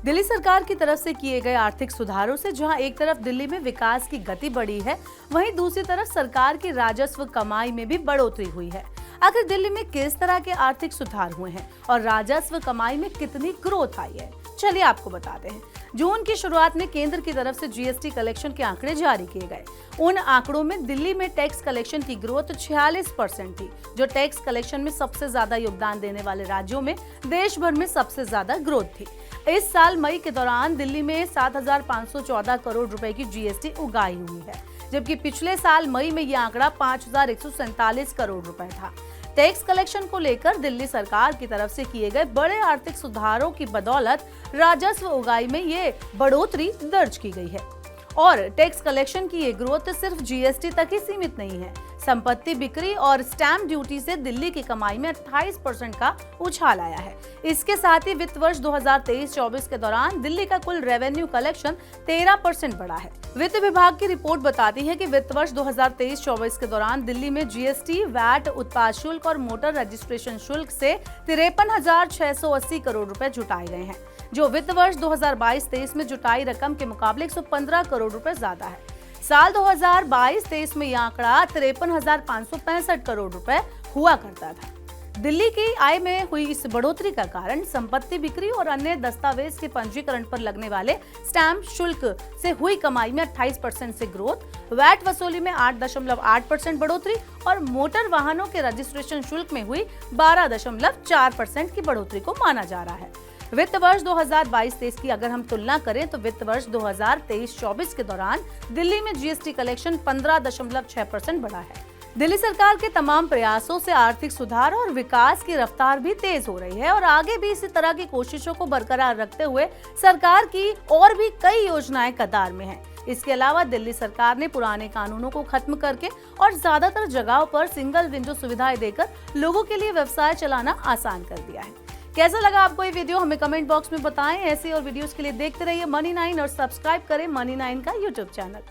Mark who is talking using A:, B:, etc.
A: दिल्ली सरकार की तरफ से किए गए आर्थिक सुधारों से जहां एक तरफ दिल्ली में विकास की गति बढ़ी है, वहीं दूसरी तरफ सरकार की राजस्व कमाई में भी बढ़ोतरी हुई है। आखिर दिल्ली में किस तरह के आर्थिक सुधार हुए हैं और राजस्व कमाई में कितनी ग्रोथ आई है, चलिए आपको बताते हैं। जून की शुरुआत में केंद्र की तरफ से जीएसटी कलेक्शन के आंकड़े जारी किए गए। उन आंकड़ों में दिल्ली में टैक्स कलेक्शन की ग्रोथ 46% थी, जो टैक्स कलेक्शन में सबसे ज्यादा योगदान देने वाले राज्यों में देश भर में सबसे ज्यादा ग्रोथ थी। इस साल मई के दौरान दिल्ली में 7,514 करोड़ रुपए की जीएसटी उगाही हुई है, जबकि पिछले साल मई में यह आंकड़ा 5,147 करोड़ रुपए था। टैक्स कलेक्शन को लेकर दिल्ली सरकार की तरफ से किए गए बड़े आर्थिक सुधारों की बदौलत राजस्व उगाही में ये बढ़ोतरी दर्ज की गई है। और टैक्स कलेक्शन की ये ग्रोथ सिर्फ जीएसटी तक ही सीमित नहीं है। संपत्ति बिक्री और स्टैंप ड्यूटी से दिल्ली की कमाई में 28% का उछाल आया है। इसके साथ ही वित्त वर्ष 2023-24 के दौरान दिल्ली का कुल रेवेन्यू कलेक्शन 13% बढ़ा है। वित्त विभाग की रिपोर्ट बताती है कि वित्त वर्ष 2023-24 के दौरान दिल्ली में जीएसटी, वैट, उत्पाद शुल्क और मोटर रजिस्ट्रेशन शुल्क से 53,680 करोड़ रुपए जुटाए गए हैं, जो वित्त वर्ष 2022-23 में जुटाई रकम के मुकाबले 115 करोड़ रुपए ज्यादा है। साल 2022-23 में यह आंकड़ा 53,565 करोड़ रुपए हुआ करता था। दिल्ली की आय में हुई इस बढ़ोतरी का कारण संपत्ति बिक्री और अन्य दस्तावेज के पंजीकरण पर लगने वाले स्टैंप शुल्क से हुई कमाई में 28% से ग्रोथ, वैट वसूली में 8.8% बढ़ोतरी और मोटर वाहनों के रजिस्ट्रेशन शुल्क में हुई 12.4% की बढ़ोतरी को माना जा रहा है। वित्त वर्ष 2022-23 की अगर हम तुलना करें तो वित्त वर्ष 2023-24 के दौरान दिल्ली में जीएसटी कलेक्शन 15.6% बढ़ा है। दिल्ली सरकार के तमाम प्रयासों से आर्थिक सुधार और विकास की रफ्तार भी तेज हो रही है और आगे भी इसी तरह की कोशिशों को बरकरार रखते हुए सरकार की और भी कई योजनाएं कतार में हैं। इसके अलावा दिल्ली सरकार ने पुराने कानूनों को खत्म करके और ज्यादातर जगहों पर सिंगल विंडो सुविधाएं देकर लोगों के लिए व्यवसाय चलाना आसान कर दिया है। कैसा लगा आपको ये वीडियो, हमें कमेंट बॉक्स में बताएं। ऐसे और वीडियोस के लिए देखते रहिए मनी 9 और सब्सक्राइब करें मनी 9 का यूट्यूब चैनल।